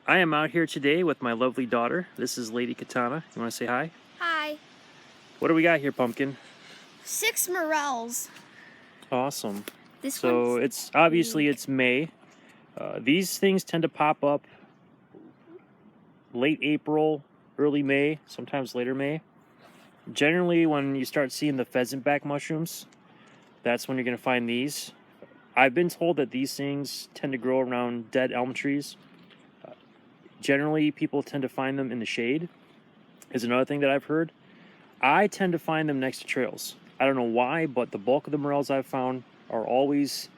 I am out here today with my lovely daughter. This is Lady Katana. You want to say hi? Hi. What do we got here, Pumpkin? 6 morels. Awesome. This So one's it's obviously big. it's May. These things tend to pop up late April, early May, sometimes later May. Generally, when you start seeing the pheasant back mushrooms, that's when you're going to find these. I've been told that these things tend to grow around dead elm trees. Generally, people tend to find them in the shade, is another thing that I've heard. I tend to find them next to trails. I don't know why, but the bulk of the morels I've found are always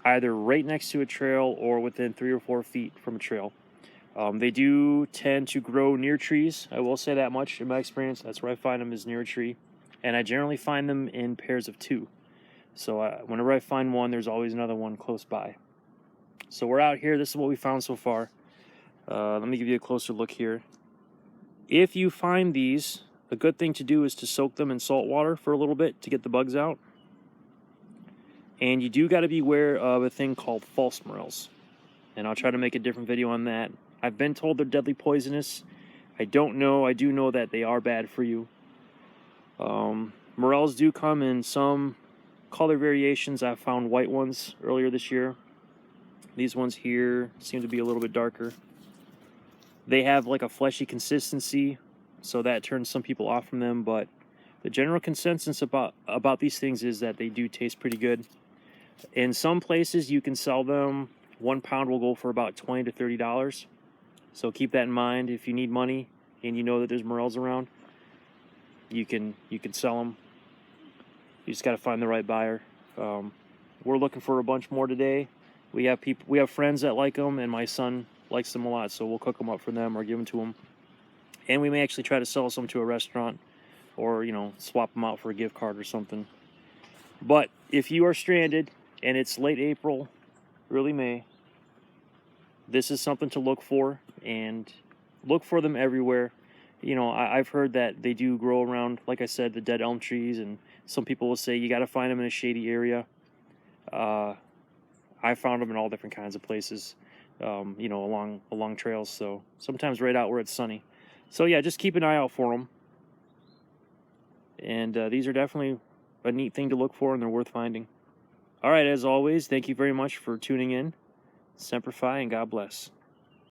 either right next to a trail or within 3 or 4 feet from a trail. They do tend to grow near trees. I will say that much in my experience. That's where I find them, is near a tree. And I generally find them in pairs of 2. So whenever I find one, there's always another one close by. So we're out here. This is what we found so far. Let me give you a closer look here. If you find these, a good thing to do is to soak them in salt water for a little bit to get the bugs out. And you do got to be aware of a thing called false morels. And I'll try to make a different video on that. I've been told they're deadly poisonous. I don't know. I do know that they are bad for you. Morels do come in some color variations. I found white ones earlier this year. These ones here seem to be a little bit darker. They have like a fleshy consistency, so that turns some people off from them, but the general consensus about these things is that they do taste pretty good. In some places you can sell them. 1 pound will go for about $20 to $30. So keep that in mind. If you need money and you know that there's morels around, you can sell them. You just got to find the right buyer. We're looking for a bunch more today. We have friends that like them, and my son likes them a lot, so we'll cook them up for them or give them to them. And we may actually try to sell some to a restaurant, or swap them out for a gift card or something. But if you are stranded and it's late April, early May, this is something to look for, and look for them everywhere. I've heard that they do grow around, like I said, the dead elm trees, and some people will say you got to find them in a shady area. I found them in all different kinds of places, along trails. So sometimes right out where it's sunny. So yeah, just keep an eye out for them. And these are definitely a neat thing to look for, and they're worth finding. All right, as always, thank you very much for tuning in. Semper Fi, and God bless.